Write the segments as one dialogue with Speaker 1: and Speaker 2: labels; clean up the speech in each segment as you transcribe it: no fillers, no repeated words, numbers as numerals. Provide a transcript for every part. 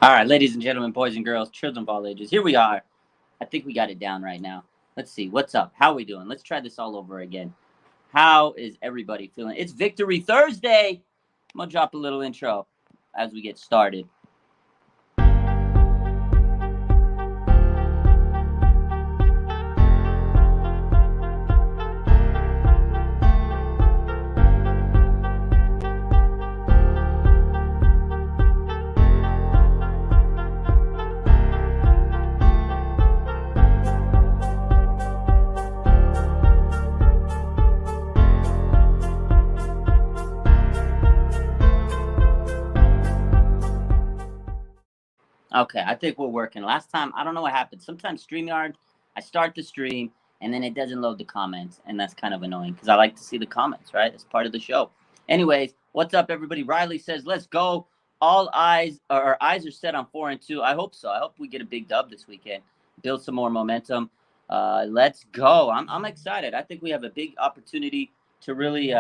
Speaker 1: All right, ladies and gentlemen, boys and girls, children of all ages, here we are. I think we got it down right now. Let's see. What's up? How are we doing? Let's try this all over again. How is everybody feeling? It's Victory Thursday. I'm going to drop a little intro as we get started. Okay, I think we're working. Last time, I don't know what happened. Sometimes StreamYard, I start the stream and then it doesn't load the comments, and that's kind of annoying because I like to see the comments, right? It's part of the show. Anyways, what's up, everybody? Riley says, "Let's go." All eyes, or our eyes are set on 4-2. I hope so. I hope we get a big dub this weekend, build some more momentum. Let's go. I'm excited. I think we have a big opportunity to really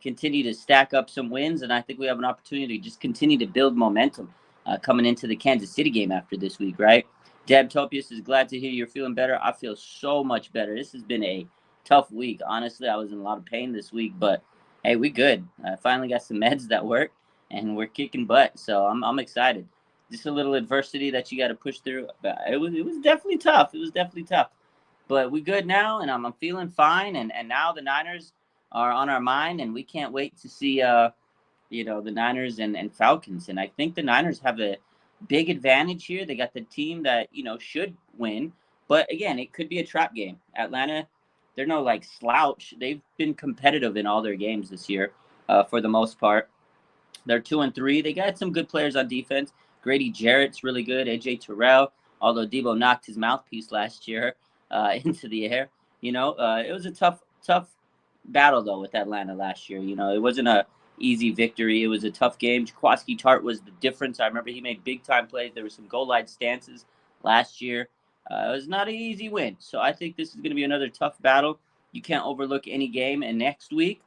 Speaker 1: continue to stack up some wins, and I think we have an opportunity to just continue to build momentum coming into the Kansas City game after this week, right? Deb Topius is glad to hear you're feeling better. I feel so much better. This has been a tough week. Honestly, I was in a lot of pain this week, but hey, we good. I finally got some meds that work, and we're kicking butt. So I'm excited. Just a little adversity that you got to push through. It was definitely tough. It was definitely tough, but we good now, and I'm feeling fine. And now the Niners are on our mind, and we can't wait to see the Niners and Falcons. And I think the Niners have a big advantage here. They got the team that, should win. But again, it could be a trap game. Atlanta, they're no like slouch. They've been competitive in all their games this year for the most part. They're 2-3. They got some good players on defense. Grady Jarrett's really good. AJ Terrell, although Debo knocked his mouthpiece last year into the air. It was a tough battle though with Atlanta last year. It wasn't a easy victory. It was a tough game. Jaquiski Tart was the difference. I remember he made big time plays. There were some goal line stances last year. It was not an easy win. So I think this is going to be another tough battle. You can't overlook any game. And next week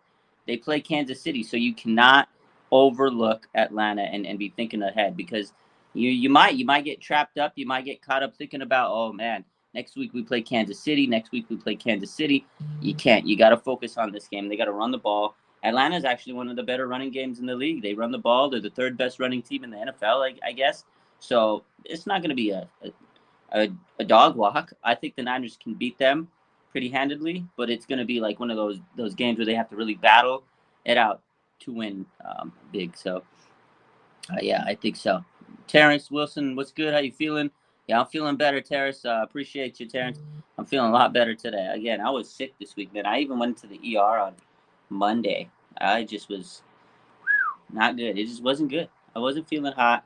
Speaker 1: they play Kansas City, so you cannot overlook Atlanta and be thinking ahead, because you might get trapped up. You might get caught up thinking about, oh man, next week we play Kansas City. Next week we play Kansas City. You can't. You got to focus on this game. They got to run the ball. Atlanta is actually one of the better running games in the league. They run the ball. They're the third best running team in the NFL, I guess. So it's not going to be a dog walk. I think the Niners can beat them pretty handedly, but it's going to be like one of those games where they have to really battle it out to win big. So yeah, I think so. Terrence Wilson, what's good? How you feeling? Yeah, I'm feeling better, Terrence. Appreciate you, Terrence. I'm feeling a lot better today. Again, I was sick this week, man. I even went to the ER on Monday. I just was not good. It just wasn't good. I wasn't feeling hot,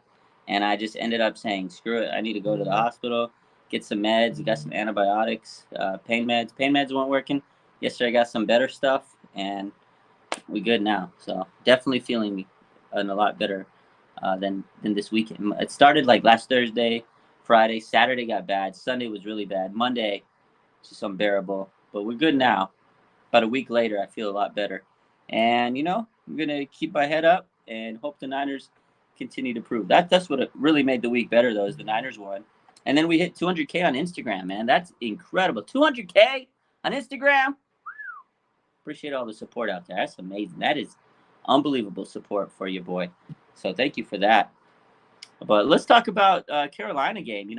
Speaker 1: and I just ended up saying, "Screw it! I need to go to the hospital, get some meds. Got some antibiotics, pain meds. Pain meds weren't working. Yesterday, I got some better stuff, and we good now. So definitely feeling a lot better than this weekend. It started like last Thursday, Friday, Saturday got bad. Sunday was really bad. Monday, just unbearable. But we're good now. About a week later, I feel a lot better. And, I'm going to keep my head up and hope the Niners continue to prove. That's what really made the week better, though, is the Niners won. And then we hit 200K on Instagram, man. That's incredible. 200K on Instagram. Appreciate all the support out there. That's amazing. That is unbelievable support for your boy. So thank you for that. But let's talk about Carolina game.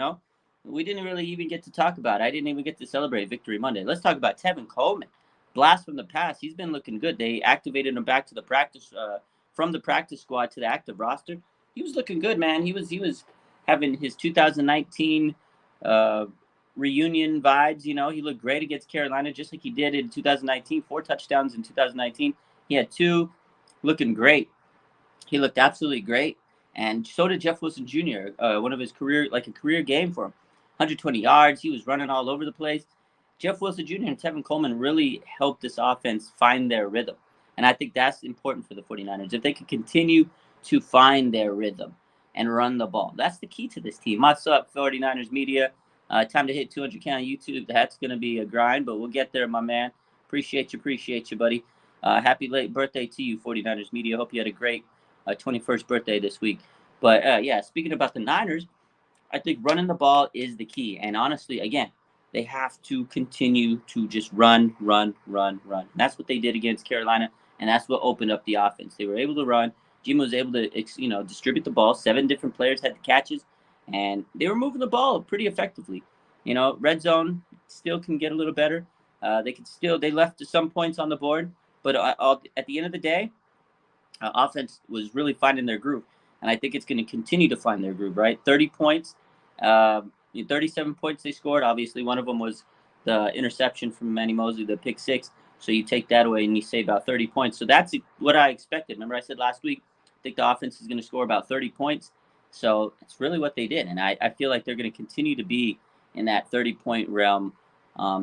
Speaker 1: We didn't really even get to talk about it. I didn't even get to celebrate Victory Monday. Let's talk about Tevin Coleman. Blast from the past. He's been looking good. They activated him back to the practice from the practice squad to the active roster. He was looking good, man. He was having his 2019 reunion vibes. He looked great against Carolina, just like he did in 2019. 4 touchdowns in 2019. He had 2, looking great. He looked absolutely great, and so did Jeff Wilson Jr. One of his career game for him. 120 yards. He was running all over the place. Jeff Wilson Jr. and Tevin Coleman really helped this offense find their rhythm. And I think that's important for the 49ers. If they can continue to find their rhythm and run the ball, that's the key to this team. What's up, 49ers media? Time to hit 200K on YouTube. That's going to be a grind, but we'll get there, my man. Appreciate you, buddy. Happy late birthday to you, 49ers media. Hope you had a great 21st birthday this week. But yeah, speaking about the Niners, I think running the ball is the key. And honestly, again, they have to continue to just run, run, run, run. And that's what they did against Carolina, and that's what opened up the offense. They were able to run. Jim was able to, distribute the ball. 7 different players had the catches, and they were moving the ball pretty effectively. Red zone still can get a little better. They left some points on the board, but at the end of the day, offense was really finding their groove, and I think it's going to continue to find their groove. Right, 30 points, 37 points they scored. Obviously, one of them was the interception from Manny Mosley, the pick six. So you take that away and you save about 30 points. So that's what I expected. Remember, I said last week, I think the offense is going to score about 30 points. So it's really what they did, and I feel like they're going to continue to be in that 30-point realm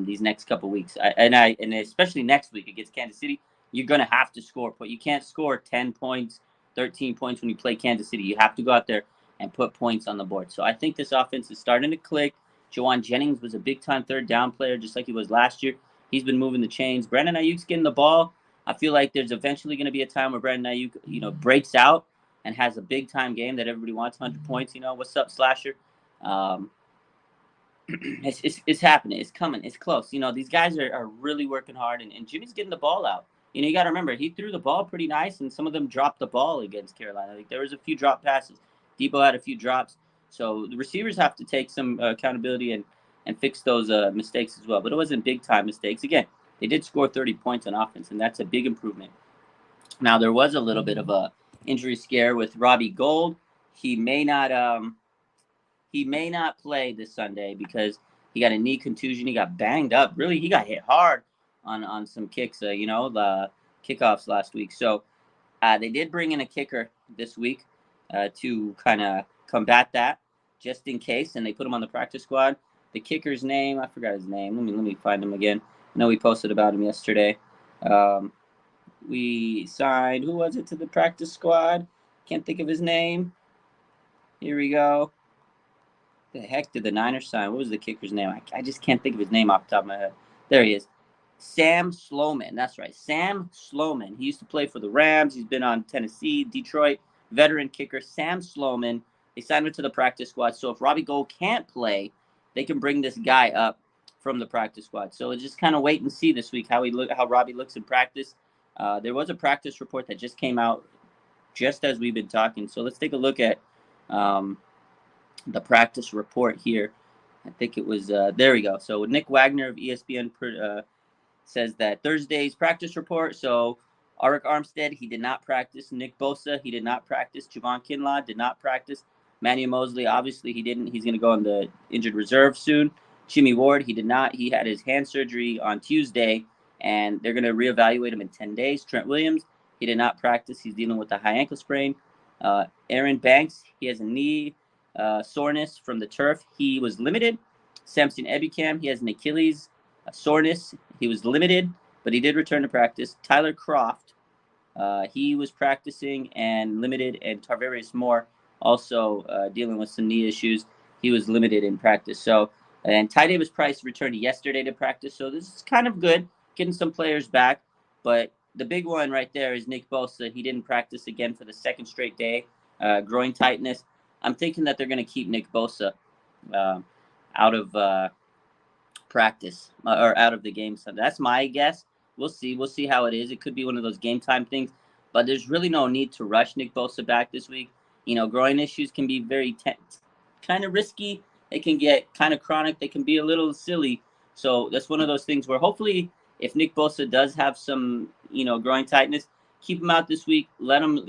Speaker 1: these next couple weeks. And especially next week against Kansas City, you're going to have to score. But you can't score 10 points, 13 points when you play Kansas City. You have to go out there and put points on the board. So I think this offense is starting to click. Javon Jennings was a big-time third down player, just like he was last year. He's been moving the chains. Brandon Ayuk's getting the ball. I feel like there's eventually going to be a time where Brandon Ayuk, breaks out and has a big-time game that everybody wants, 100 points. What's up, Slasher? It's happening. It's coming. It's close. These guys are really working hard, and Jimmy's getting the ball out. You got to remember, he threw the ball pretty nice, and some of them dropped the ball against Carolina. Like, there was a few drop passes. Debo had a few drops. So the receivers have to take some accountability and fix those mistakes as well. But it wasn't big-time mistakes. Again, they did score 30 points on offense, and that's a big improvement. Now, there was a little bit of a injury scare with Robbie Gould. He may not play this Sunday because he got a knee contusion. He got banged up. Really, he got hit hard on some kicks, the kickoffs last week. So they did bring in a kicker this week to kind of combat that just in case, and they put him on the practice squad. The kicker's name, I forgot his name. Let me find him again. I know we posted about him yesterday. We signed, who was it, to the practice squad? Can't think of his name. Here we go. The heck did the Niners sign? What was the kicker's name? I just can't think of his name off the top of my head. There he is. Sam Sloman. That's right. Sam Sloman. He used to play for the Rams. He's been on Tennessee, Detroit. Veteran kicker Sam Sloman. They signed him to the practice squad. So if Robbie Gould can't play, they can bring this guy up from the practice squad. So just kind of wait and see this week how Robbie looks in practice. There was a practice report that just came out just as we've been talking. So let's take a look at the practice report here. I think it was there we go. So Nick Wagner of ESPN says that Thursday's practice report. So Arik Armstead, he did not practice. Nick Bosa, he did not practice. Javon Kinlaw did not practice. Manny Mosley, obviously he didn't. He's going to go on the injured reserve soon. Jimmy Ward, he did not. He had his hand surgery on Tuesday, and they're going to reevaluate him in 10 days. Trent Williams, he did not practice. He's dealing with a high ankle sprain. Aaron Banks, he has a knee soreness from the turf. He was limited. Samson Ebukam, he has an Achilles soreness. He was limited, but he did return to practice. Tyler Kroft, he was practicing and limited, and Charvarius Ward also dealing with some knee issues. He was limited in practice. So, and Ty Davis Price returned yesterday to practice. So this is kind of good, getting some players back. But the big one right there is Nick Bosa. He didn't practice again for the second straight day. Groin tightness. I'm thinking that they're going to keep Nick Bosa out of practice or out of the game Sunday. That's my guess. We'll see. We'll see how it is. It could be one of those game time things. But there's really no need to rush Nick Bosa back this week. Groin issues can be very kind of risky. They can get kind of chronic. They can be a little silly. So that's one of those things where hopefully if Nick Bosa does have some, groin tightness, keep him out this week. Let him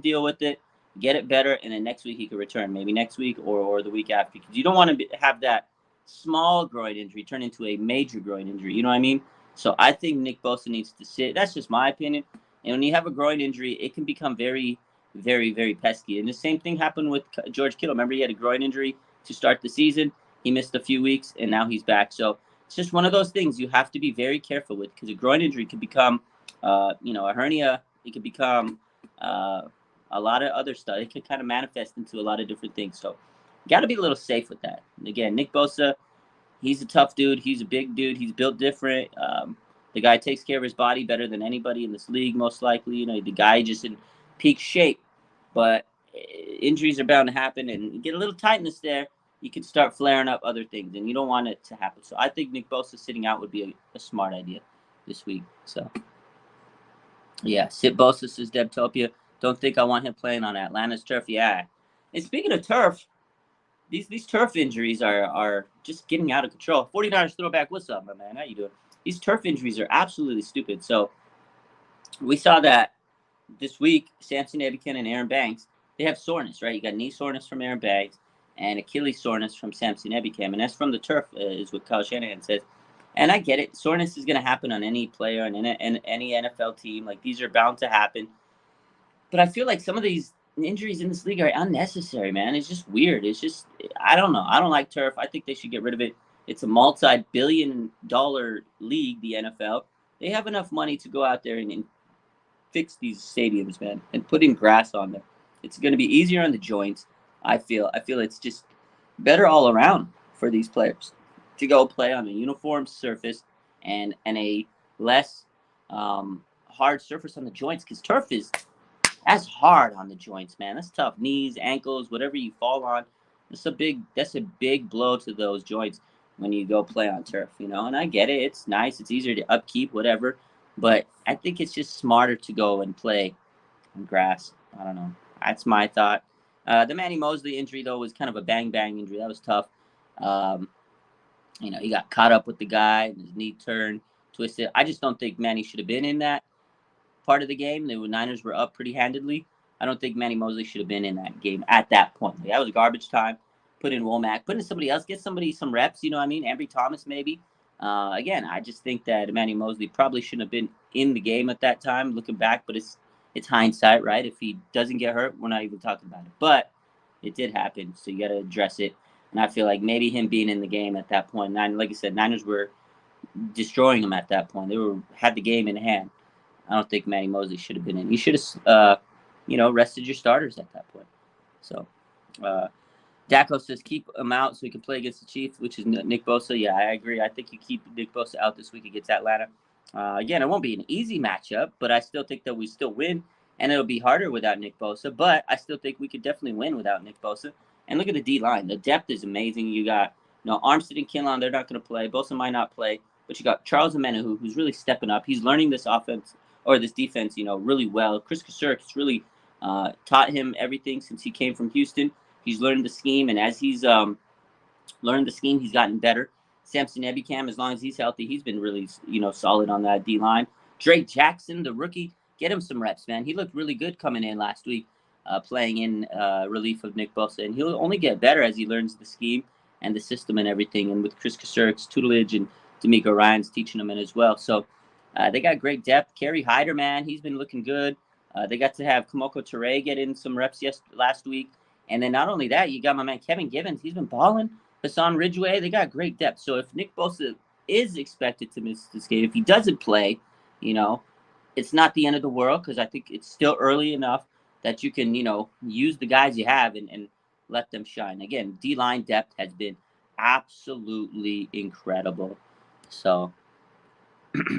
Speaker 1: deal with it, get it better, and then next week he could return. Maybe next week or the week after, because you don't want to have that small groin injury turn into a major groin injury. You know what I mean? So I think Nick Bosa needs to sit. That's just my opinion. And when you have a groin injury, it can become very, very, very pesky. And the same thing happened with George Kittle. Remember, he had a groin injury to start the season. He missed a few weeks, and now he's back. So it's just one of those things you have to be very careful with, because a groin injury could become, a hernia. It could become a lot of other stuff. It could kind of manifest into a lot of different things. So you got to be a little safe with that. And again, Nick Bosa, he's a tough dude. He's a big dude. He's built different. The guy takes care of his body better than anybody in this league, most likely. The guy just in peak shape. But injuries are bound to happen, and you get a little tightness there, you can start flaring up other things, and you don't want it to happen. So I think Nick Bosa sitting out would be a smart idea this week. So, yeah, sit Bosa, says Debtopia. Don't think I want him playing on Atlanta's turf. Yeah. And speaking of turf, these turf injuries are just getting out of control. 49ers throwback, what's up, my man? How you doing? These turf injuries are absolutely stupid. So we saw that this week, Samson Ebukam and Aaron Banks, they have soreness, right? You got knee soreness from Aaron Banks and Achilles soreness from Samson Ebukam, and that's from the turf, is what Kyle Shanahan says. And I get it. Soreness is going to happen on any player and any NFL team. Like, these are bound to happen. But I feel like some of these injuries in this league are unnecessary, man. It's just weird. It's just, I don't know. I don't like turf. I think they should get rid of it. It's a multi-billion-dollar league, the NFL. They have enough money to go out there and fix these stadiums, man, and put in grass on them. It's going to be easier on the joints. I feel it's just better all around for these players to go play on a uniform surface and a less hard surface on the joints, because turf that's hard on the joints, man. That's tough. Knees, ankles, whatever you fall on. That's a big blow to those joints when you go play on turf, you know. And I get it. It's nice. It's easier to upkeep, whatever. But I think it's just smarter to go and play on grass. I don't know. That's my thought. The Manny Mosley injury, though, was kind of a bang-bang injury. That was tough. He got caught up with the guy, and his knee turned, twisted. I just don't think Manny should have been in that part of the game. The Niners were up pretty handedly. I don't think Manny Mosley should have been in that game at that point. Like, that was garbage time. Put in Womack. Put in somebody else. Get somebody some reps, you know what I mean? Ambry Thomas, maybe. Again, I just think that Manny Mosley probably shouldn't have been in the game at that time, looking back, but it's hindsight, right? If he doesn't get hurt, we're not even talking about it. But it did happen, so you got to address it. And I feel like maybe him being in the game at that point, like I said, Niners were destroying him at that point. They had the game in hand. I don't think Manny Mosley should have been in. You should have, rested your starters at that point. So, Daco says keep him out so he can play against the Chiefs, which is Nick Bosa. Yeah, I agree. I think you keep Nick Bosa out this week against Atlanta. Again, it won't be an easy matchup, but I still think that we still win, and it'll be harder without Nick Bosa. But I still think we could definitely win without Nick Bosa. And look at the D-line. The depth is amazing. You got, Armstead and Kinlaw, they're not going to play. Bosa might not play. But you got Charles Omenihu, who's really stepping up. He's learning this offense or this defense, really well. Chris Kasurk's really taught him everything since he came from Houston. He's learned the scheme, and as he's learned the scheme, he's gotten better. Samson Ebukam, as long as he's healthy, he's been really, solid on that D-line. Drake Jackson, the rookie, get him some reps, man. He looked really good coming in last week, playing in relief of Nick Bosa, and he'll only get better as he learns the scheme and the system and everything. And with Chris Kasurk's tutelage and D'Amico Ryan's teaching him in as well. So they got great depth. Kerry Hyder, man, he's been looking good. They got to have Kamoko Toure get in some reps last week. And then not only that, you got my man Kevin Givens. He's been balling. Hassan Ridgeway, they got great depth. So if Nick Bosa is expected to miss this game, if he doesn't play, it's not the end of the world, because I think it's still early enough that you can, use the guys you have and let them shine. Again, D-line depth has been absolutely incredible. So,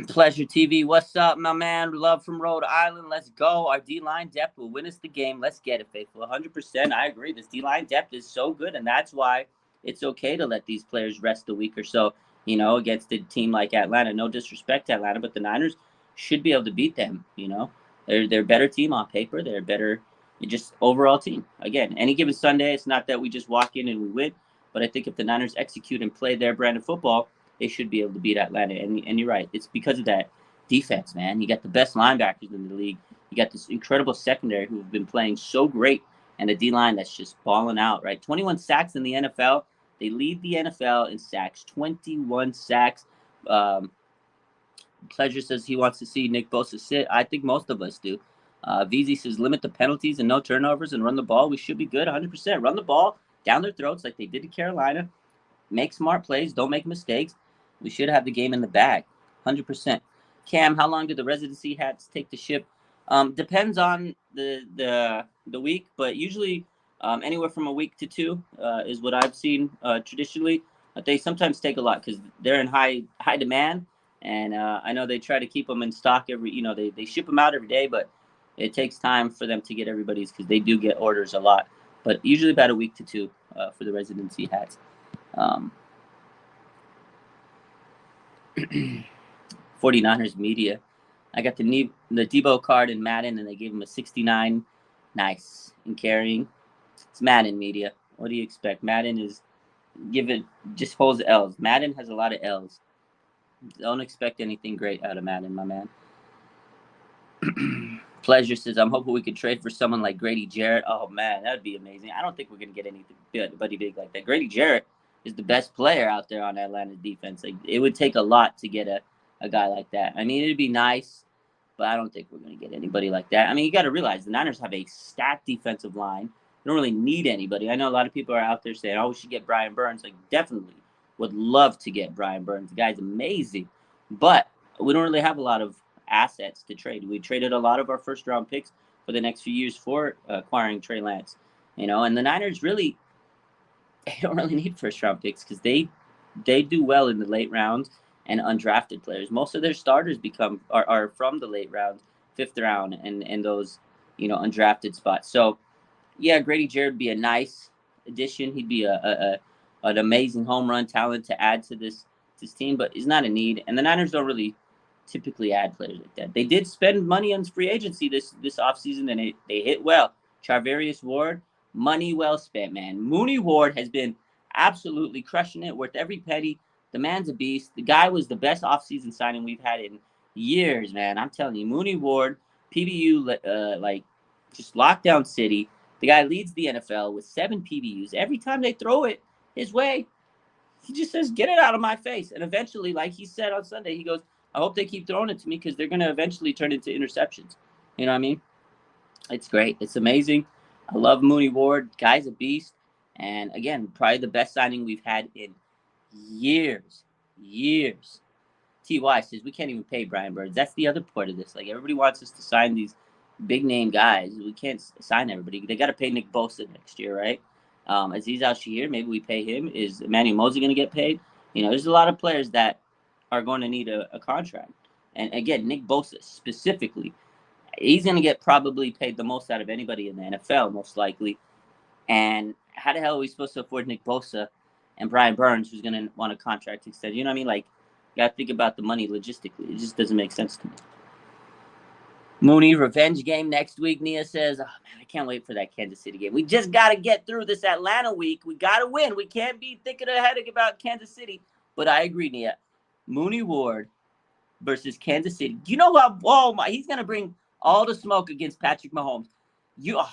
Speaker 1: Pleasure TV, what's up, my man? Love from Rhode Island. Let's go. Our D-line depth will win us the game. Let's get it, faithful. 100%. I agree. This D-line depth is so good, and that's why it's okay to let these players rest a week or so, against a team like Atlanta. No disrespect to Atlanta, but the Niners should be able to beat them. They're a better team on paper. They're a better, just overall team. Again, any given Sunday, it's not that we just walk in and we win, but I think if the Niners execute and play their brand of football, they should be able to beat Atlanta. And you're right. It's because of that defense, man. You got the best linebackers in the league. You got this incredible secondary who've been playing so great, and a D-line that's just balling out, right? 21 sacks in the NFL. They lead the NFL in sacks. 21 sacks. Pleasure says he wants to see Nick Bosa sit. I think most of us do. VZ says limit the penalties and no turnovers and run the ball. We should be good 100%. Run the ball down their throats like they did to Carolina. Make smart plays. Don't make mistakes. We should have the game in the bag, 100%. Cam, how long do the residency hats take to ship? Depends on the week, but usually anywhere from a week to 2 is what I've seen traditionally. But they sometimes take a lot because they're in high demand, and I know they try to keep them in stock they ship them out every day, but It takes time for them to get everybody's because they do get orders a lot, but usually about a week to two for the residency hats. 49ers media. I got the Debo card in Madden, and they gave him a 69. Nice. In carrying. It's Madden media. What do you expect? Madden is just holds L's. Madden has a lot of L's. Don't expect anything great out of Madden, my man. Pleasure says, I'm hoping we could trade for someone like Grady Jarrett. Oh, man, that would be amazing. I don't think we're going to get anybody big like that. Grady Jarrett is the best player out there on Atlanta's defense. Like, it would take a lot to get a guy like that. I mean, it'd be nice, but I don't think we're going to get anybody like that. I mean, you got to realize the Niners have a stacked defensive line. They don't really need anybody. I know a lot of people are out there saying, oh, we should get Brian Burns. Like, definitely would love to get Brian Burns. The guy's amazing. But we don't really have a lot of assets to trade. We traded a lot of our first round picks for the next few years for acquiring Trey Lance, and the Niners really, they don't really need first round picks because they do well in the late rounds and undrafted players. Most of their starters are from the late rounds, fifth round, and those undrafted spots. So yeah, Grady Jarrett would be a nice addition. He'd be an amazing home run talent to add to this team, but he's not a need. And the Niners don't really typically add players like that. They did spend money on free agency this offseason, and they hit well. Charvarius Ward, money well spent, man. Mooney Ward has been absolutely crushing it, worth every penny. The man's a beast. The guy was the best offseason signing we've had in years, man. I'm telling you, Mooney Ward, PBU, just lockdown city. The guy leads the NFL with 7 PBUs. Every time they throw it his way, he just says, get it out of my face. And eventually, like he said on Sunday, he goes, I hope they keep throwing it to me because they're going to eventually turn into interceptions. You know what I mean? It's great. It's amazing. I love Mooney Ward. Guy's a beast. And again, probably the best signing we've had in years. TY says, we can't even pay Brian Burns. That's the other part of this. Like, everybody wants us to sign these big-name guys. We can't sign everybody. They got to pay Nick Bosa next year, right? Aziz Al-Shahir, maybe we pay him. Is Emmanuel Mosley going to get paid? There's a lot of players that are going to need a contract. And again, Nick Bosa specifically, he's going to get probably paid the most out of anybody in the NFL, most likely. And how the hell are we supposed to afford Nick Bosa and Brian Burns, who's going to want a contract extended? You know what I mean? Like, you got to think about the money logistically. It just doesn't make sense to me. Mooney, revenge game next week, Nia says. Oh, man, I can't wait for that Kansas City game. We just got to get through this Atlanta week. We got to win. We can't be thinking ahead about Kansas City. But I agree, Nia. Mooney Ward versus Kansas City. You know what? Oh, he's going to bring all the smoke against Patrick Mahomes. I cannot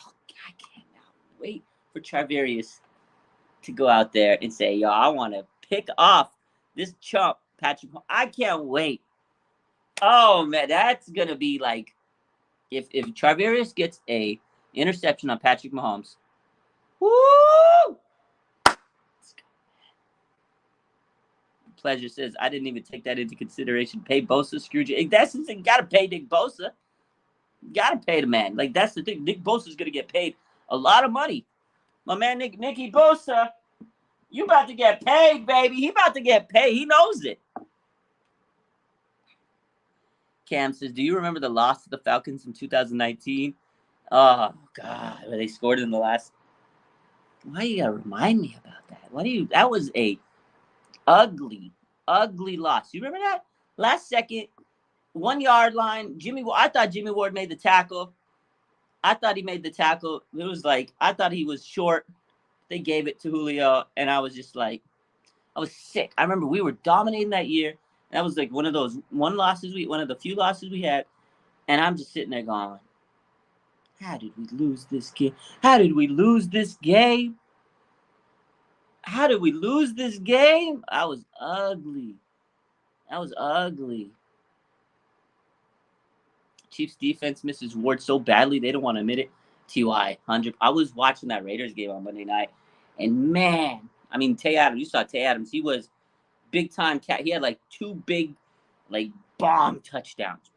Speaker 1: wait for Charvarius to go out there and say, yo, I want to pick off this chump, Patrick Mahomes. I can't wait. Oh, man, that's going to be like, if Charvarius gets a interception on Patrick Mahomes, woo! Pleasure says, I didn't even take that into consideration. Pay Bosa, Scrooge. That's the thing. You got to pay Nick Bosa. You got to pay the man. Like, that's the thing. Nick Bosa is going to get paid a lot of money. My man, Nicky Bosa, you about to get paid, baby. He about to get paid. He knows it. Cam says, do you remember the loss to the Falcons in 2019? Oh, God. Where they scored in the last. Why you got to remind me about that? That was a ugly loss. You remember that? Last second, 1 yard line. I thought Jimmy Ward made the tackle. I thought he made the tackle. It was like, I thought he was short. They gave it to Julio, and I was just like, I was sick. I remember we were dominating that year. That was like one of the few losses we had. And I'm just sitting there going, how did we lose this game? How did we lose this game? That was ugly. Chiefs defense misses Ward so badly they don't want to admit it. TY 100. I was watching that Raiders game on Monday night, and man, I mean, Tay Adams. You saw Tay Adams. He was big time cat. He had like 2 big, bomb touchdowns.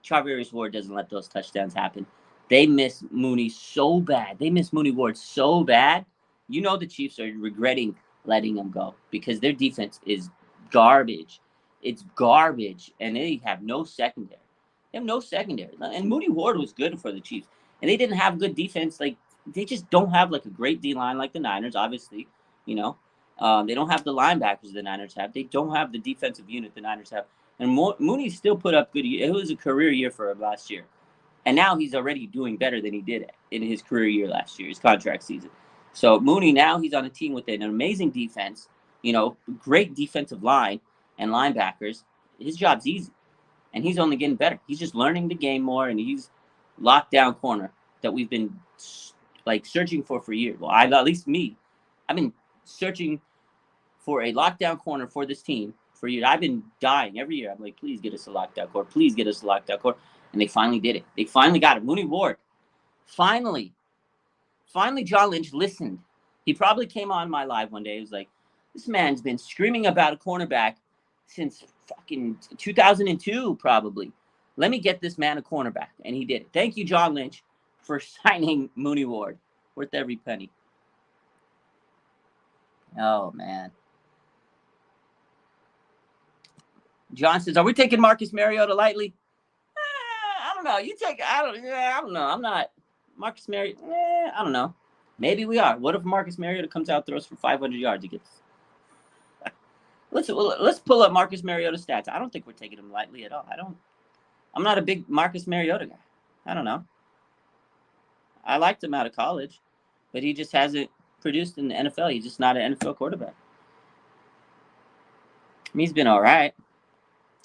Speaker 1: Charvarius Ward doesn't let those touchdowns happen. They miss Mooney so bad. They miss Mooney Ward so bad. You know the Chiefs are regretting letting him go because their defense is garbage. It's garbage, and they have no secondary. They have no secondary. And Mooney Ward was good for the Chiefs. And they didn't have good defense. Like, they just don't have, like, a great D-line like the Niners, obviously. You know, they don't have the linebackers the Niners have. They don't have the defensive unit the Niners have. And Mooney still put up good. It was a career year for him last year. And now he's already doing better than he did in his career year last year, his contract season. So Mooney, now he's on a team with an amazing defense, you know, great defensive line and linebackers. His job's easy. And he's only getting better. He's just learning the game more, and he's lockdown corner that we've been, like, searching for years. Well, at least me. I've been searching for a lockdown corner for this team for years. I've been dying every year. I'm like, please get us a lockdown corner. Please get us a lockdown corner. And they finally did it. They finally got it. Mooney Ward. Finally, John Lynch listened. He probably came on my live one day. He was like, this man's been screaming about a cornerback since fucking 2002, probably. Let me get this man a cornerback. And he did it. Thank you, John Lynch, for signing Mooney Ward. Worth every penny. Oh, man. John says, are we taking Marcus Mariota lightly? I don't know. I don't know. I'm not. Marcus Mariota, I don't know. Maybe we are. What if Marcus Mariota comes out, throws for 500 yards? He gets. Let's pull up Marcus Mariota stats. I don't think we're taking him lightly at all. I'm not a big Marcus Mariota guy. I don't know. I liked him out of college, but he just hasn't produced in the NFL. He's just not an NFL quarterback. I mean, he's been all right.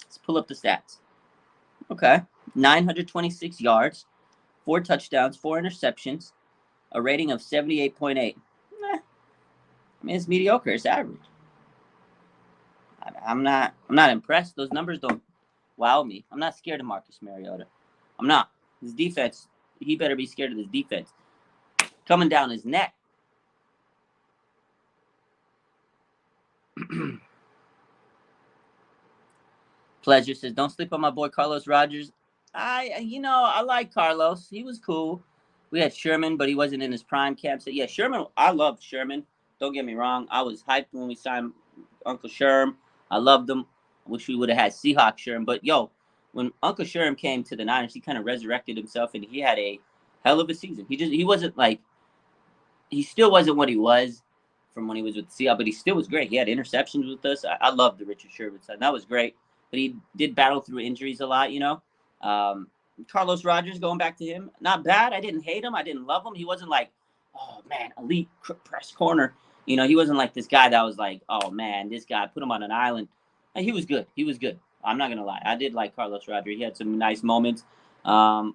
Speaker 1: Let's pull up the stats. Okay. 926 yards, 4 touchdowns, 4 interceptions, a rating of 78.8. I mean, it's mediocre. It's average. I'm not impressed. Those numbers don't wow me. I'm not scared of Marcus Mariota. I'm not. His defense, he better be scared of his defense. Coming down his neck. Pleasure says, don't sleep on my boy Carlos Rogers. I like Carlos. He was cool. We had Sherman, but he wasn't in his prime camp. So, yeah, Sherman, I loved Sherman. Don't get me wrong. I was hyped when we signed Uncle Sherm. I loved him. I wish we would have had Seahawk Sherm. But, yo, when Uncle Sherm came to the Niners, he kind of resurrected himself, and he had a hell of a season. He wasn't like – he still wasn't what he was from when he was with the Seahawks, but he still was great. He had interceptions with us. I loved the Richard Sherman side. That was great. But he did battle through injuries a lot, you know. Carlos Rogers, going back to him, not bad. I didn't hate him. I didn't love him. He wasn't like, oh, man, elite press corner. You know, he wasn't like this guy that was like, oh, man, this guy, put him on an island. And he was good. He was good. I'm not going to lie. I did like Carlos Rogers. He had some nice moments. But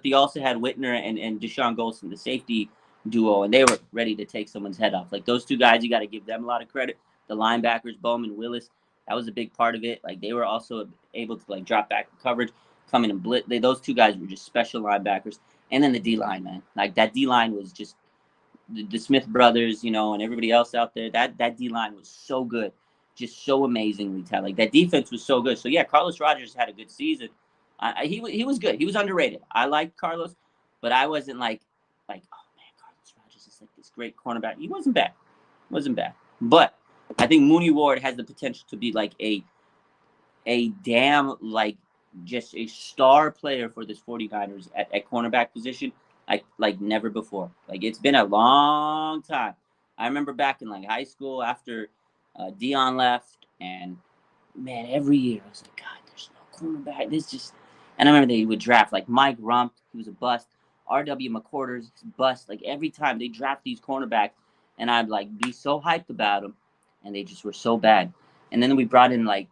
Speaker 1: they also had Whitner and Deshaun Golson, the safety duo, and they were ready to take someone's head off. Like, those two guys, you got to give them a lot of credit. The linebackers, Bowman, Willis, that was a big part of it. Like, they were also able to, like, drop back coverage, come in and blitz. Those two guys were just special linebackers. And then the D-line, man. Like, that D-line was just the Smith brothers, you know, and everybody else out there. That D-line was so good. Just so amazingly talented. Like, that defense was so good. So, yeah, Carlos Rogers had a good season. He was good. He was underrated. I liked Carlos, but I wasn't like, oh, man, Carlos Rogers is like this great cornerback. He wasn't bad. But I think Mooney Ward has the potential to be like a damn, like, just a star player for this 49ers at cornerback position like never before. Like, it's been a long time. I remember back in, like, high school after Dion left, and, man, every year I was like, God, there's no cornerback. This just – and I remember they would draft, like, Mike Rump, he was a bust. R.W. McCorders, bust. Like, every time they draft these cornerbacks, and I'd, like, be so hyped about them, and they just were so bad. And then we brought in, like,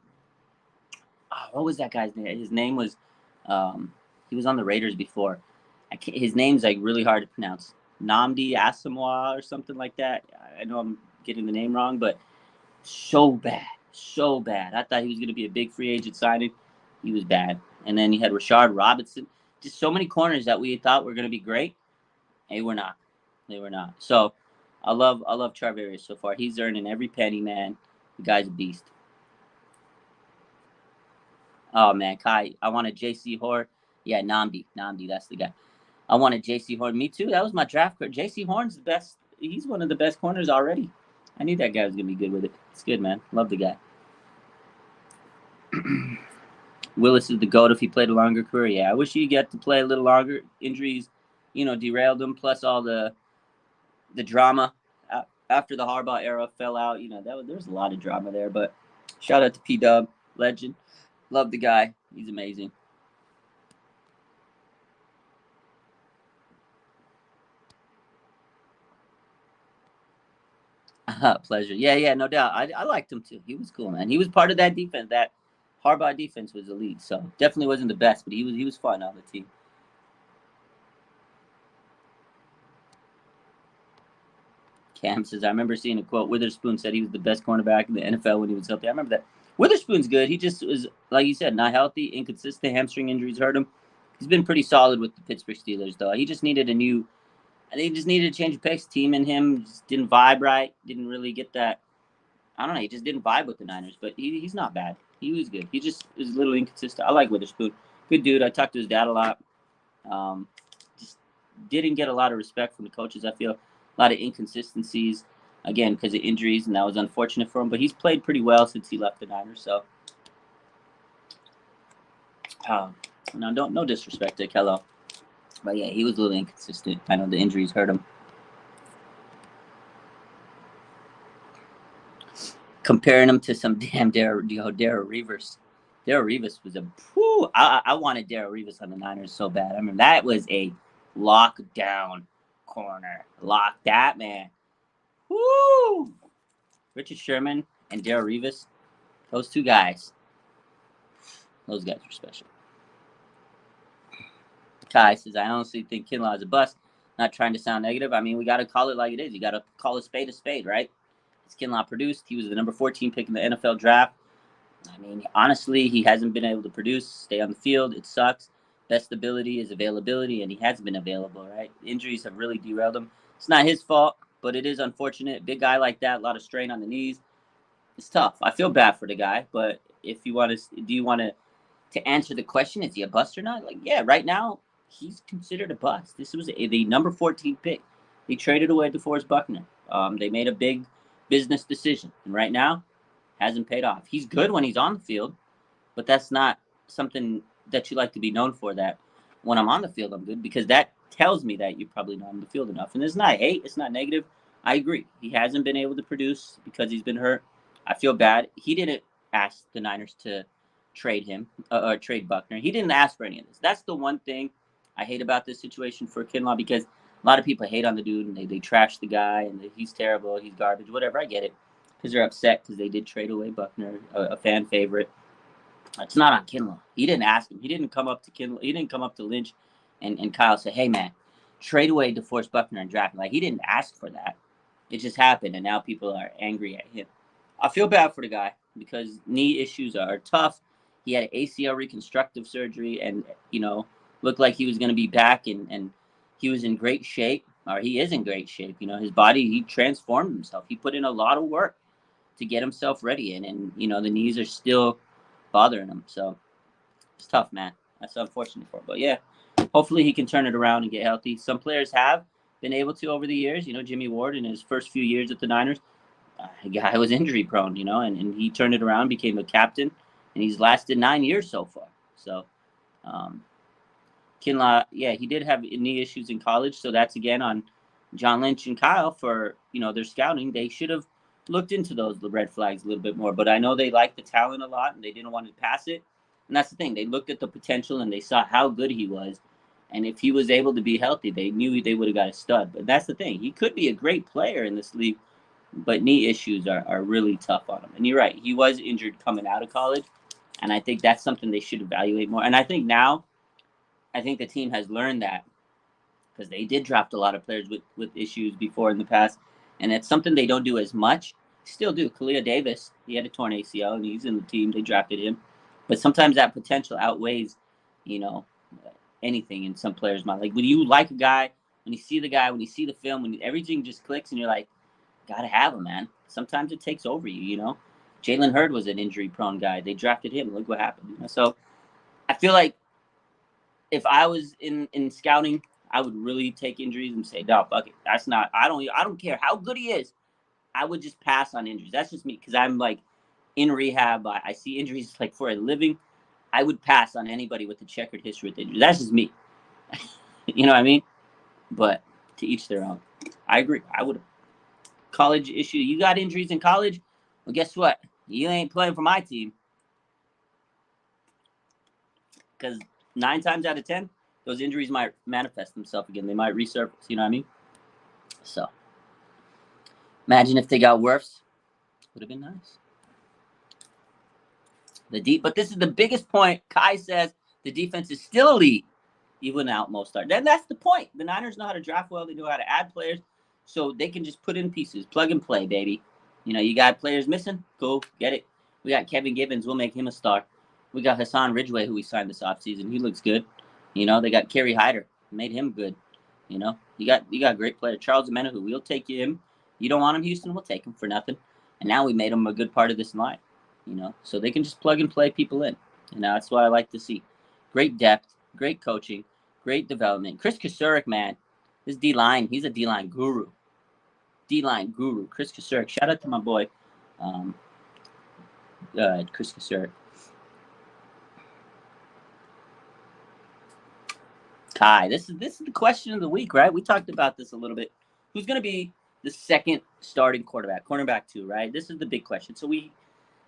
Speaker 1: what was that guy's name? His name was he was on the Raiders before. His name's, like, really hard to pronounce. Nnamdi Asomugha or something like that. I know I'm getting the name wrong, but so bad. I thought he was going to be a big free agent signing. He was bad. And then you had Rashard Robinson. Just so many corners that we thought were going to be great. They were not. So I love Charvarius so far. He's earning every penny, man. The guy's a beast. Oh, man, Kai, I want a J.C. Horn. Yeah, Nnamdi, that's the guy. I want a J.C. Horn. Me too. That was my draft card. J.C. Horn's the best. He's one of the best corners already. I knew that guy was going to be good with it. It's good, man. Love the guy. Willis is the GOAT if he played a longer career. Yeah, I wish he get to play a little longer. Injuries, derailed him. Plus all the drama after the Harbaugh era fell out. There was a lot of drama there. But shout out to P-Dub, legend. Love the guy. He's amazing. Pleasure. Yeah, no doubt. I liked him too. He was cool, man. He was part of that defense. That Harbaugh defense was elite. So definitely wasn't the best, but he was fun on the team. Cam says, I remember seeing a quote. Witherspoon said he was the best cornerback in the NFL when he was healthy. I remember that. Witherspoon's good. He just was, like you said, not healthy, inconsistent. Hamstring injuries hurt him. He's been pretty solid with the Pittsburgh Steelers, though. He just needed I think he just needed to change of pace. Team and him just didn't vibe right. Didn't really get that. I don't know. He just didn't vibe with the Niners, but he's not bad. He was good. He just is a little inconsistent. I like Witherspoon. Good dude. I talked to his dad a lot. Just didn't get a lot of respect from the coaches, I feel. A lot of inconsistencies, again, because of injuries, and that was unfortunate for him. But he's played pretty well since he left the Niners. So, no disrespect to Kello. But, yeah, he was a little inconsistent. I know the injuries hurt him. Comparing him to some damn Darrell Revis. Darrell Revis was I wanted Darrell Revis on the Niners so bad. I mean, that was a lockdown corner. Lock that, man. Woo! Richard Sherman and Darrell Revis, those two guys. Those guys were special. Kai says, I honestly think Kinlaw is a bust. Not trying to sound negative. I mean, we got to call it like it is. You got to call a spade, right? Kinlaw produced. He was the number 14 pick in the NFL draft. I mean, honestly, he hasn't been able to produce, stay on the field. It sucks. Best ability is availability, and he hasn't been available, right? Injuries have really derailed him. It's not his fault, but it is unfortunate. Big guy like that, a lot of strain on the knees. It's tough. I feel bad for the guy, but if you want to, do you want to answer the question, is he a bust or not? Like, yeah, right now, he's considered a bust. This was the number 14 pick. They traded away DeForest Buckner. They made a big business decision, and right now, hasn't paid off. He's good when he's on the field, but that's not something that you like to be known for. That when I'm on the field, I'm good, because that tells me that you're probably not on the field enough. And it's not hate, it's not negative. I agree. He hasn't been able to produce because he's been hurt. I feel bad. He didn't ask the Niners to trade him or trade Buckner. He didn't ask for any of this. That's the one thing I hate about this situation for Kinlaw, because a lot of people hate on the dude and they trash the guy and he's terrible, he's garbage, whatever. I get it, because they're upset because they did trade away Buckner, a fan favorite. It's not on Kinlaw. He didn't ask him. He didn't come up to Kinlaw. He didn't come up to Lynch and Kyle say, hey, man, trade away DeForest Buckner and draft him. Like, he didn't ask for that. It just happened, and now people are angry at him. I feel bad for the guy because knee issues are tough. He had ACL reconstructive surgery and, looked like he was going to be back, and he was in great shape, or he is in great shape. His body, he transformed himself. He put in a lot of work to get himself ready, and the knees are still bothering him. So it's tough, man. That's unfortunate for him. But, yeah, hopefully he can turn it around and get healthy. Some players have been able to over the years. Jimmy Ward in his first few years at the Niners, the guy was injury prone, and he turned it around, became a captain, and he's lasted 9 years so far. So, Kinlaw, yeah, he did have knee issues in college, so that's again on John Lynch and Kyle for their scouting. They should have looked into those red flags a little bit more. But I know they liked the talent a lot, and they didn't want to pass it. And that's the thing. They looked at the potential, and they saw how good he was. And if he was able to be healthy, they knew they would have got a stud. But that's the thing. He could be a great player in this league, but knee issues are really tough on him. And you're right. He was injured coming out of college, and I think that's something they should evaluate more. And I think now, the team has learned that, because they did draft a lot of players with issues before in the past, and it's something they don't do as much. Still do. Kalia Davis, he had a torn ACL, and he's in the team. They drafted him. But sometimes that potential outweighs, anything in some players' mind. Like, when you like a guy, when you see the guy, when you see the film, when everything just clicks, and you're like, gotta have him, man. Sometimes it takes over you, Jalen Hurd was an injury-prone guy. They drafted him. Look what happened. So I feel like if I was in scouting, I would really take injuries and say, no, fuck it. That's not. I don't care how good he is. I would just pass on injuries. That's just me, because I'm like in rehab. I see injuries like for a living. I would pass on anybody with a checkered history with injury. That's just me. You know what I mean? But to each their own. I agree. I would. College issue. You got injuries in college? Well, guess what? You ain't playing for my team. Because 9 times out of 10, those injuries might manifest themselves again. They might resurface. You know what I mean? So, imagine if they got worse. Would have been nice. But this is the biggest point. Kai says the defense is still elite, even without Mostert. Then that's the point. The Niners know how to draft well. They know how to add players, so they can just put in pieces, plug and play, baby. You know, you got players missing, go get it. We got Kevin Gibbons. We'll make him a star. We got Hassan Ridgeway, who we signed this offseason. He looks good. You know, they got Kerry Hyder. Made him good. You know, you got a great player. Charles Omenihu, we'll take him. You don't want him, Houston? We'll take him for nothing. And now we made him a good part of this line. You know, so they can just plug and play people in. You know, that's what I like to see. Great depth, great coaching, great development. Chris Kasurik, man, this D-line, he's a D-line guru. D-line guru, Chris Kasurik. Shout out to my boy, Chris Kasurik. Kai, this is the question of the week, right? We talked about this a little bit. Who's going to be the second starting quarterback? Cornerback 2, right? This is the big question. So we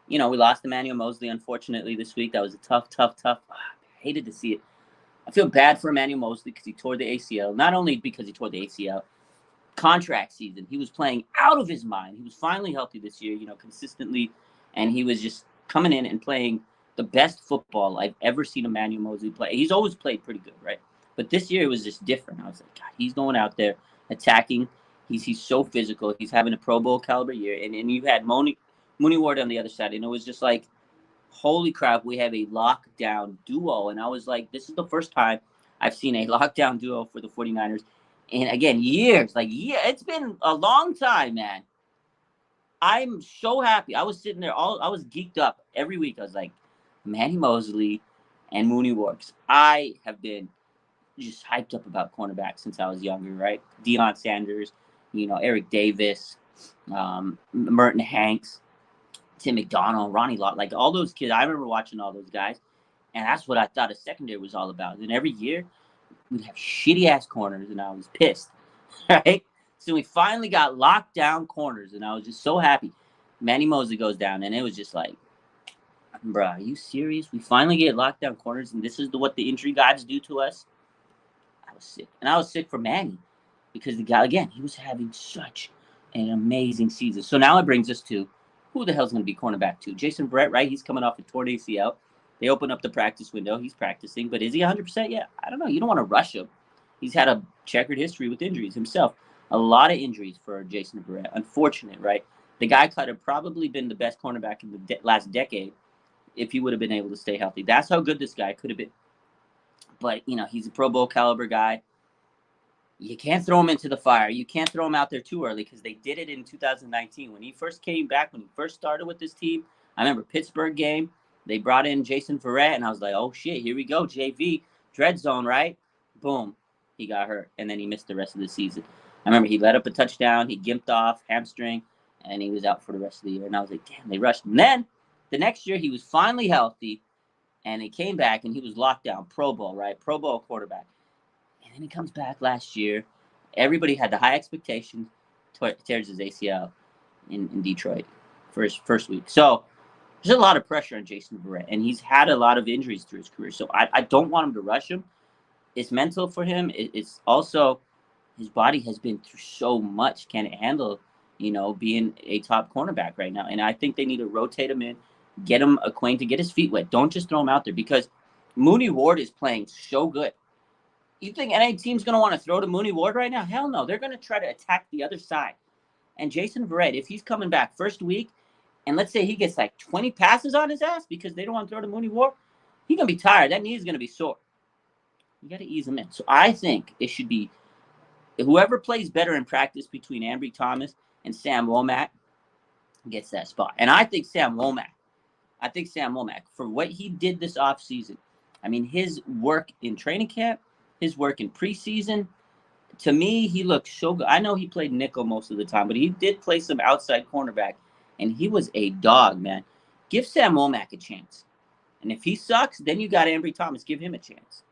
Speaker 1: lost Emmanuel Moseley, unfortunately, this week. That was a tough. I hated to see it. I feel bad for Emmanuel Moseley because he tore the ACL. Not only because he tore the ACL, contract season. He was playing out of his mind. He was finally healthy this year, you know, consistently. And he was just coming in and playing the best football I've ever seen Emmanuel Moseley play. He's always played pretty good, right? But this year it was just different. I was like, God, he's going out there attacking. He's so physical. He's having a Pro Bowl caliber year. And you had Mooney Ward on the other side. And it was just like, holy crap, we have a lockdown duo. And I was like, this is the first time I've seen a lockdown duo for the 49ers. And again, it's been a long time, man. I'm so happy. I was sitting there, I was geeked up every week. I was like, Manny Moseley and Mooney Ward. I have been just hyped up about cornerback since I was younger, right? Deion Sanders, you know, Eric Davis, Merton Hanks, Tim McDonald, Ronnie Lott, like all those kids. I remember watching all those guys, and that's what I thought a secondary was all about. And every year, we'd have shitty-ass corners, and I was pissed, right? So we finally got lockdown corners, and I was just so happy. Manny Moseley goes down, and it was just like, bro, are you serious? We finally get lockdown corners, and this is what the injury gods do to us? I was sick. And I was sick for Manny because the guy, again, he was having such an amazing season. So now it brings us to who the hell's going to be cornerback 2? Jason Verrett, right? He's coming off a torn ACL. They open up the practice window. He's practicing. But is he 100% yet? I don't know. You don't want to rush him. He's had a checkered history with injuries himself. A lot of injuries for Jason Verrett. Unfortunate, right? The guy could have probably been the best cornerback in the last decade if he would have been able to stay healthy. That's how good this guy could have been. But, you know, he's a Pro Bowl caliber guy. You can't throw him into the fire. You can't throw him out there too early because they did it in 2019. When he first came back, when he first started with this team, I remember Pittsburgh game, they brought in Jason Verrett, and I was like, oh, shit, here we go, JV, dread zone, right? Boom, he got hurt, and then he missed the rest of the season. I remember he let up a touchdown, he gimped off, hamstring, and he was out for the rest of the year. And I was like, damn, they rushed him. And then the next year, he was finally healthy, and he came back, and he was locked down, Pro Bowl, right? Pro Bowl quarterback. And then he comes back last year. Everybody had the high expectations. Tears his ACL in Detroit first week. So there's a lot of pressure on Jason Verrett, and he's had a lot of injuries through his career. So I don't want him to rush him. It's mental for him. It's also his body has been through so much. Can it handle, you know, being a top cornerback right now? And I think they need to rotate him in, get him acquainted, get his feet wet. Don't just throw him out there because Mooney Ward is playing so good. You think any team's going to want to throw to Mooney Ward right now? Hell no. They're going to try to attack the other side. And Jason Verrett, if he's coming back first week, and let's say he gets like 20 passes on his ass because they don't want to throw to Mooney Ward, he's going to be tired. That knee is going to be sore. You got to ease him in. So I think it should be whoever plays better in practice between Ambry Thomas and Sam Womack gets that spot. And I think Sam Womack, for what he did this offseason, I mean, his work in training camp, his work in preseason, to me, he looked so good. I know he played nickel most of the time, but he did play some outside cornerback, and he was a dog, man. Give Sam Womack a chance. And if he sucks, then you got Ambry Thomas. Give him a chance.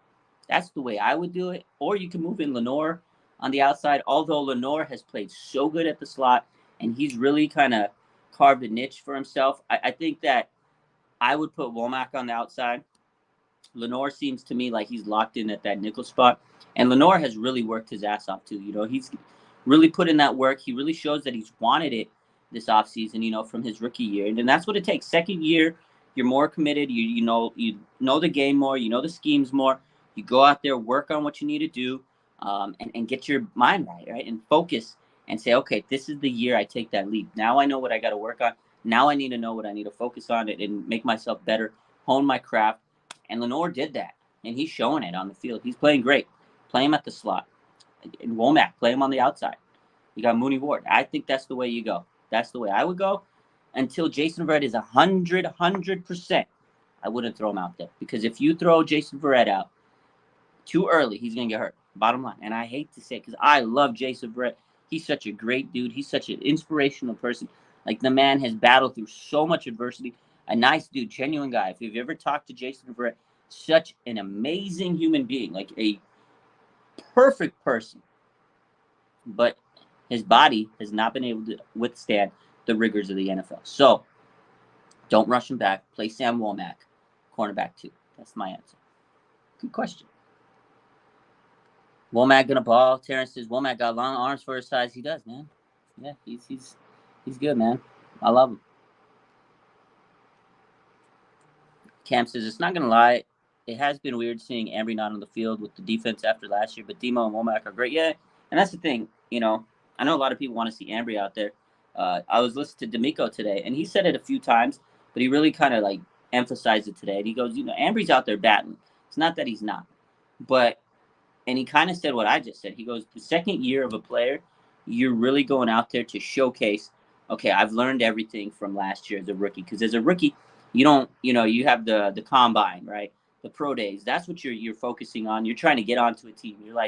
Speaker 1: That's the way I would do it. Or you can move in Lenore on the outside, although Lenore has played so good at the slot, and he's really kind of carved a niche for himself. I think that I would put Womack on the outside. Lenore seems to me like he's locked in at that nickel spot. And Lenore has really worked his ass off too. He's really put in that work. He really shows that he's wanted it this offseason, from his rookie year. And that's what it takes. Second year, you're more committed. You know the game more. You know the schemes more. You go out there, work on what you need to do, and get your mind right? And focus and say, okay, this is the year I take that leap. Now I know what I got to work on. Now I need to know what I need to focus on it and make myself better, hone my craft. And Lenore did that, and he's showing it on the field. He's playing great. Play him at the slot. And Womack, play him on the outside. You got Mooney Ward. I think that's the way you go. That's the way I would go until Jason Verrett is 100%. I wouldn't throw him out there, because if you throw Jason Verrett out too early, he's going to get hurt. Bottom line. And I hate to say it because I love Jason Verrett. He's such a great dude. He's such an inspirational person. Like, the man has battled through so much adversity. A nice dude, genuine guy. If you've ever talked to Jason Verrett, such an amazing human being, like a perfect person. But his body has not been able to withstand the rigors of the NFL. So, don't rush him back. Play Sam Womack, cornerback 2. That's my answer. Good question. Womack gonna ball. Terrence says Womack got long arms for his size. He does, man. Yeah, he's good, man. I love him. Cam says, it's not going to lie, it has been weird seeing Ambry not on the field with the defense after last year, but Demo and Womack are great. Yeah, and that's the thing. I know a lot of people want to see Ambry out there. I was listening to D'Amico today, and he said it a few times, but he really kind of emphasized it today. And he goes, Ambry's out there battling. It's not that he's not. And he kind of said what I just said. He goes, the second year of a player, you're really going out there to showcase, okay, I've learned everything from last year as a rookie. Because as a rookie, you don't, you have the combine, right? The pro days. That's what you're focusing on. You're trying to get onto a team. You're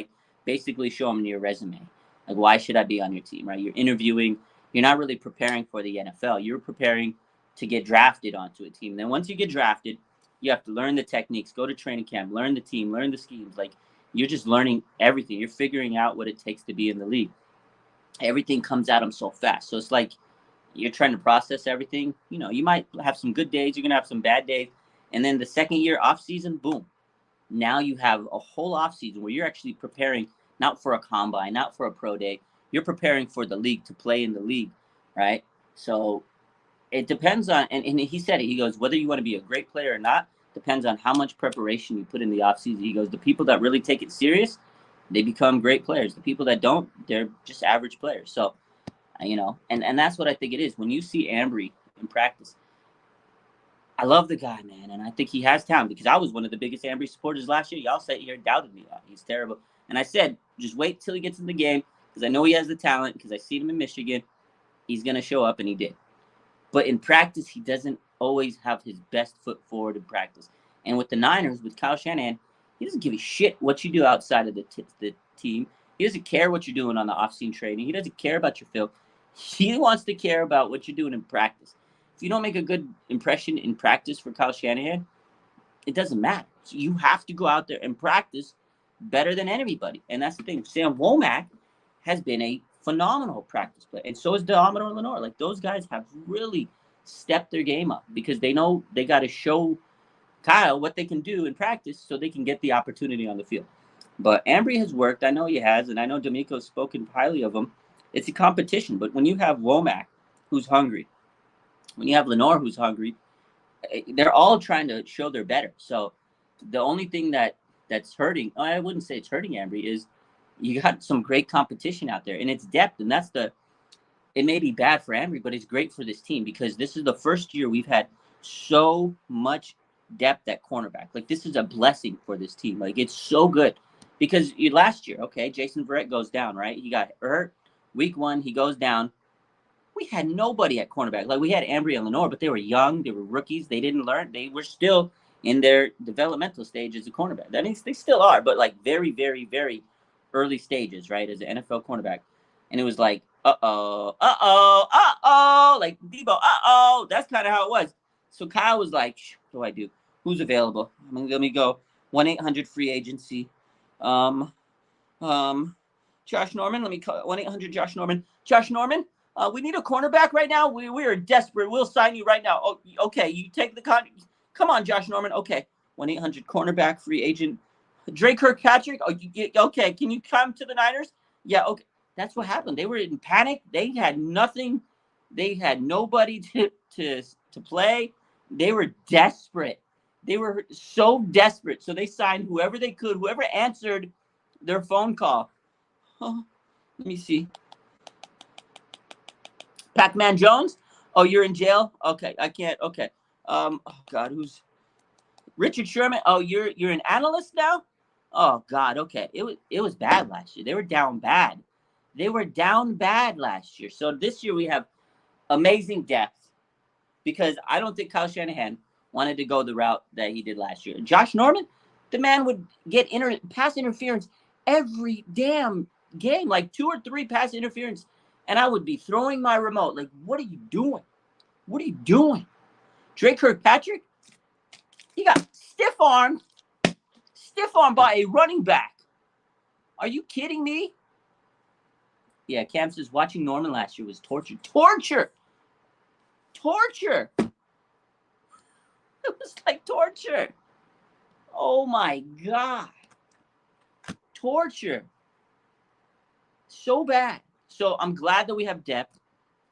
Speaker 1: basically show them your resume. Why should I be on your team, right? You're interviewing. You're not really preparing for the NFL. You're preparing to get drafted onto a team. And then once you get drafted, you have to learn the techniques, go to training camp, learn the team, learn the schemes. You're just learning everything. You're figuring out what it takes to be in the league. Everything comes at them so fast. So it's you're trying to process everything. You might have some good days. You're going to have some bad days. And then the second year off season, boom. Now you have a whole off season where you're actually preparing not for a combine, not for a pro day. You're preparing for the league, to play in the league, right? So it depends on, and he said it, he goes, whether you want to be a great player or not, depends on how much preparation you put in the off season. He goes, the people that really take it serious, they become great players. The people that don't, they're just average players. So, and that's what I think it is. When you see Ambry in practice, I love the guy, man, and I think he has talent, because I was one of the biggest Ambry supporters last year. Y'all sat here and doubted me. He's terrible. And I said, just wait till he gets in the game, because I know he has the talent, because I seen him in Michigan. He's going to show up, and he did. But in practice, he doesn't always have his best foot forward in practice. And with the Niners, with Kyle Shanahan, he doesn't give a shit what you do outside of the team. He doesn't care what you're doing on the off-season training. He doesn't care about your film. He wants to care about what you're doing in practice. If you don't make a good impression in practice for Kyle Shanahan, it doesn't matter. So you have to go out there and practice better than anybody. And that's the thing. Sam Womack has been a phenomenal practice player. And so is Domino and Lenore. Those guys have really stepped their game up, because they know they got to show Kyle what they can do in practice so they can get the opportunity on the field. But Ambry has worked. I know he has, and I know D'Amico's spoken highly of him. It's a competition. But when you have Womack, who's hungry, when you have Lenore, who's hungry, they're all trying to show they're better. So the only thing that's hurting, I wouldn't say it's hurting Ambry, is you got some great competition out there, and it's depth. And it may be bad for Ambry, but it's great for this team, because this is the first year we've had so much depth at cornerback. This is a blessing for this team. It's so good, because last year, okay, Jason Verrett goes down, right? He got hurt week 1. He goes down. We had nobody at cornerback. We had Ambry and Lenore, but they were young. They were rookies. They didn't learn. They were still in their developmental stage as a cornerback. That means they still are, but very, very, very early stages, right, as an NFL cornerback. And it was uh-oh, Debo, that's kind of how it was. So Kyle was what do I do? Who's available? Let me go. 1-800 free agency. Um, Josh Norman. Let me call 1-800 Josh Norman. Josh Norman. We need a cornerback right now. We are desperate. We'll sign you right now. Oh, okay. You take the Come on, Josh Norman. Okay. 1-800 cornerback free agent. Dre Kirkpatrick. Oh, okay. Can you come to the Niners? Yeah. Okay. That's what happened. They were in panic. They had nothing. They had nobody to play. They were desperate. They were so desperate. So they signed whoever they could, whoever answered their phone call. Oh, let me see. Pac-Man Jones? Oh, you're in jail? Okay, I can't. Okay. Oh God, who's Richard Sherman? Oh, you're an analyst now? Oh God, okay. It was bad last year. They were down bad. They were down bad last year. So this year we have amazing depth because I don't think Kyle Shanahan wanted to go the route that he did last year. Josh Norman, the man would get pass interference every damn game, like 2 or 3 pass interference, and I would be throwing my remote. Like, what are you doing? What are you doing? Dre Kirkpatrick, he got stiff-armed by a running back. Are you kidding me? Yeah, Cam says watching Norman last year was torture. Torture! It was like torture. Oh my God. Torture. So bad. So I'm glad that we have depth.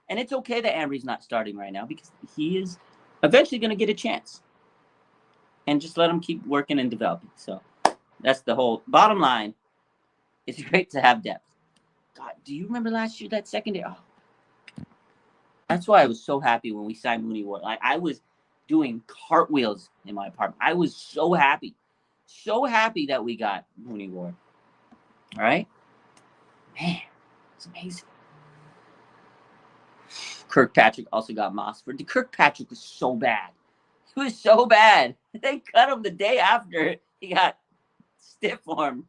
Speaker 1: And it's okay that Ambry's not starting right now because he is eventually going to get a chance. And just let him keep working and developing. So that's the whole bottom line. It's great to have depth. God, do you remember last year that secondary? Oh. That's why I was so happy when we signed Mooney Ward. Like, I was doing cartwheels in my apartment. I was so happy. So happy that we got Mooney Ward. All right? Man, it's amazing. Kirkpatrick also got Mossford. Kirkpatrick was so bad. He was so bad. They cut him the day after he got stiff-armed.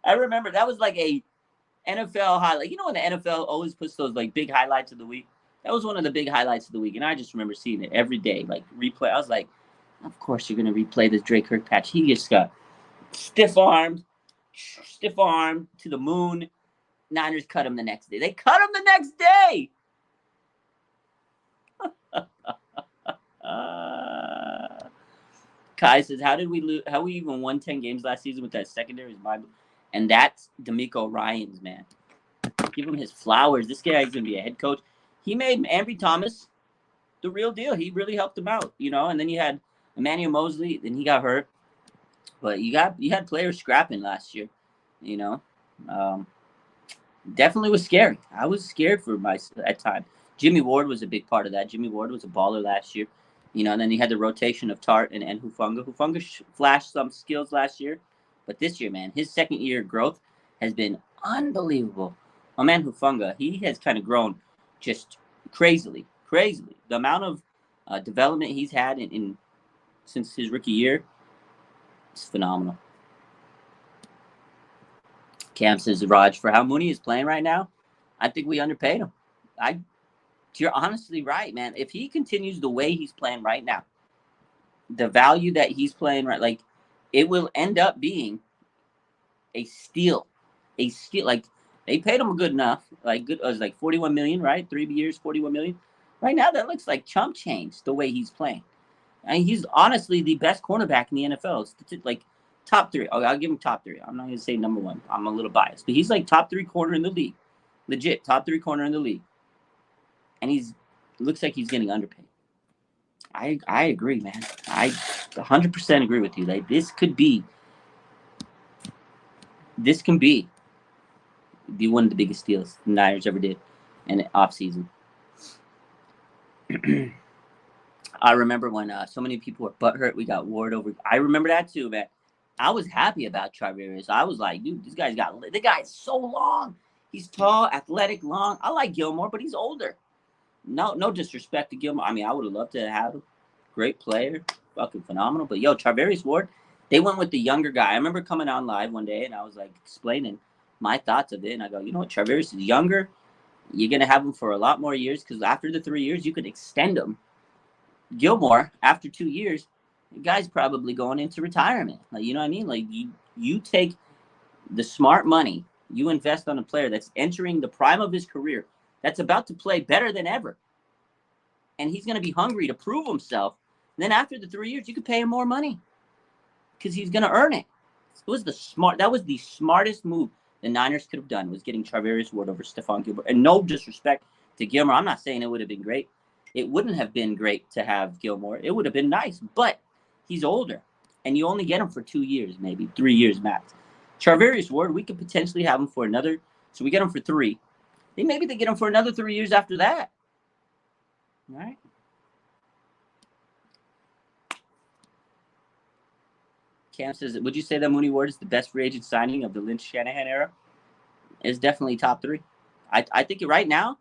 Speaker 1: I remember that was like a NFL highlight. You know when the NFL always puts those like big highlights of the week? That was one of the big highlights of the week. And I just remember seeing it every day, like replay. I was like, of course you're going to replay this Dre Kirkpatrick. He just got stiff-armed to the moon. Niners cut him the next day. They cut him the next day. Kai says, how did we lose? How we even won 10 games last season with that secondary? And that's D'Amico Ryans, man. Give him his flowers. This guy is going to be a head coach. He made Ambry Thomas the real deal. He really helped him out, you know. And then you had Emmanuel Mosley, then he got hurt. But you had players scrapping last year, you know. Definitely was scary. I was scared for at time. Jimmy Ward was a big part of that. Jimmy Ward was a baller last year, you know. And then you had the rotation of Tart and Hufanga. Hufanga flashed some skills last year, but this year, man, his second year growth has been unbelievable. My man Hufanga, he has kind of grown just crazily. The amount of development he's had since his rookie year is phenomenal. Cam says, Raj, for how Mooney is playing right now, I think we underpaid him. You're honestly right, man. If he continues the way he's playing right now, the value that he's playing right, like it will end up being a steal. Like they paid him good enough. Like it was like $41 million, right? 3 years, $41 million. Right now, that looks like chump change the way he's playing. I mean, he's honestly the best cornerback in the NFL. It's like top 3. I'll give him top 3. I'm not going to say number 1. I'm a little biased. But he's like top 3 corner in the league. Legit, top 3 corner in the league. And looks like he's getting underpaid. I agree, man. I 100% agree with you. Like this can be one of the biggest steals the Niners ever did in the offseason. I remember when so many people were butthurt. We got Ward over. I remember that too, man. I was happy about Charvarius. I was like, dude, the guy's so long. He's tall, athletic, long. I like Gilmore, but he's older. No disrespect to Gilmore. I mean, I would have loved to have him. Great player. Fucking phenomenal. But, Charvarius Ward, they went with the younger guy. I remember coming on live one day, and I was, like, explaining my thoughts of it. And I go, you know what? Charvarius is younger. You're going to have him for a lot more years because after the 3 years, you could extend him Gilmore, after 2 years, the guy's probably going into retirement. Like, you know what I mean? Like, you take the smart money, you invest on a player that's entering the prime of his career, that's about to play better than ever, and he's going to be hungry to prove himself. And then after the 3 years, you could pay him more money because he's going to earn it. That was the smartest move the Niners could have done, was getting Charvarius Ward over Stephon Gilmore. And no disrespect to Gilmore, I'm not saying it would have been great. It wouldn't have been great to have Gilmore. It would have been nice, but he's older, and you only get him for 2 years, maybe 3 years max. Charvarius Ward, we could potentially have him for another. So we get him for 3. Then maybe they get him for another 3 years after that. All right. Cam says, would you say that Mooney Ward is the best free agent signing of the Lynch-Shanahan era? It's definitely top 3. I think right now,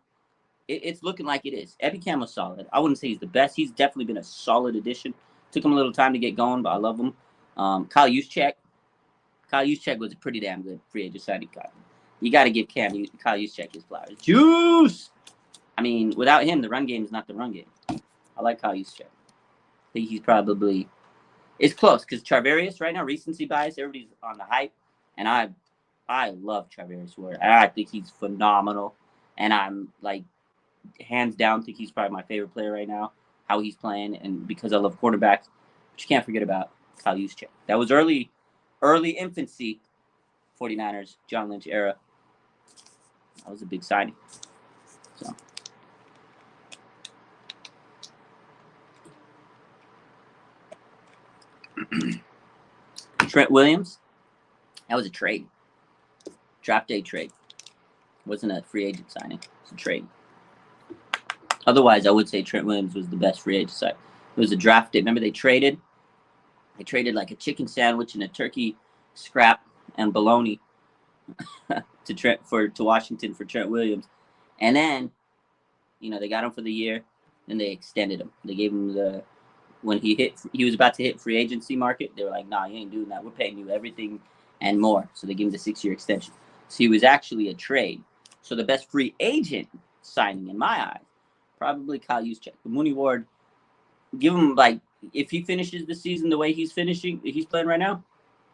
Speaker 1: it's looking like it is. Ebicam was solid. I wouldn't say he's the best. He's definitely been a solid addition. Took him a little time to get going, but I love him. Kyle Juszczyk. Kyle Juszczyk was a pretty damn good free agent signing. You got to give Kyle Juszczyk his flowers. Juice! I mean, without him, the run game is not the run game. I like Kyle Juszczyk. I think he's probably... It's close because Charvarius right now, recency bias, everybody's on the hype. And I love Charvarius Ward. I think he's phenomenal. And I'm, like, hands down, think he's probably my favorite player right now, how he's playing. And because I love quarterbacks, but you can't forget about Kyle Juszczyk. That was early infancy 49ers, John Lynch era. That was a big signing. So... Trent Williams, that was a trade. Draft day trade. It wasn't a free agent signing. It's a trade. Otherwise, I would say Trent Williams was the best free agent signing. It was a draft day. Remember, they traded? They traded like a chicken sandwich and a turkey scrap and bologna to Washington for Trent Williams. And then, they got him for the year. Then they extended him. They gave him when he was about to hit free agency market, they were like, nah, you ain't doing that. We're paying you everything and more. So they gave him the 6-year extension. So he was actually a trade. So the best free agent signing in my eyes, probably Kyle Juszczyk. But Mooney Ward, give him, like, if he finishes the season the way he's playing right now,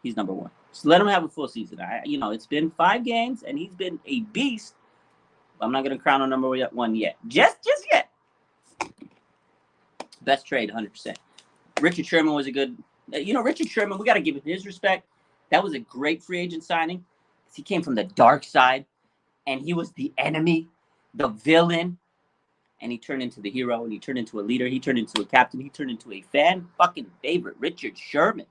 Speaker 1: he's number 1. So let him have a full season. It's been 5 games, and he's been a beast. I'm not going to crown him number 1 yet. Just yet. Best trade, 100%. Richard Sherman was a good... Richard Sherman, we got to give him his respect. That was a great free agent signing. He came from the dark side, and he was the enemy, the villain, and he turned into the hero, and he turned into a leader. He turned into a captain. He turned into a fan-fucking favorite, Richard Sherman.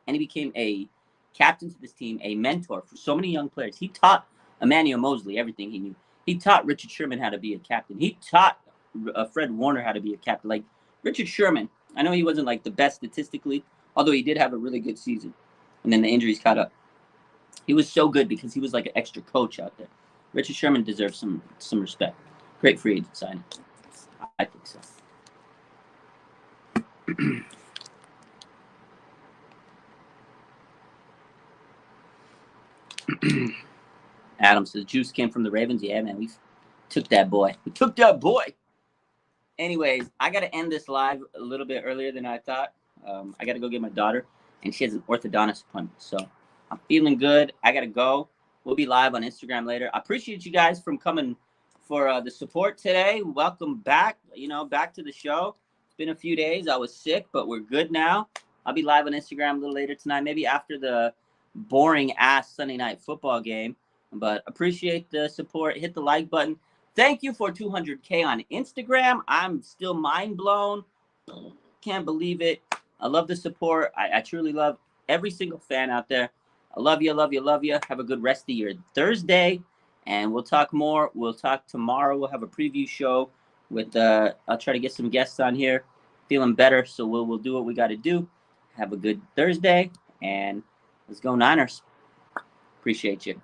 Speaker 1: And he became a captain to this team, a mentor for so many young players. He taught Emmanuel Mosley everything he knew. He taught Richard Sherman how to be a captain. He taught Fred Warner how to be a captain. Like, Richard Sherman, I know he wasn't, like, the best statistically, although he did have a really good season. And then the injuries caught up. He was so good because he was like an extra coach out there. Richard Sherman deserves some respect. Great free agent signing. I think so. Adam says, Juice came from the Ravens. Yeah, man, we took that boy. Anyways, I got to end this live a little bit earlier than I thought. I got to go get my daughter, and she has an orthodontist appointment. So I'm feeling good. I got to go. We'll be live on Instagram later. I appreciate you guys from coming for the support today. Welcome back, back to the show. It's been a few days. I was sick, but we're good now. I'll be live on Instagram a little later tonight, maybe after the boring-ass Sunday night football game. But appreciate the support. Hit the like button. Thank you for 200K on Instagram. I'm still mind blown. Can't believe it. I love the support. I truly love every single fan out there. I love you, love you, love you. Have a good rest of your Thursday. And we'll talk more. We'll talk tomorrow. We'll have a preview show with I'll try to get some guests on here. Feeling better, so we'll do what we got to do. Have a good Thursday, and let's go Niners. Appreciate you.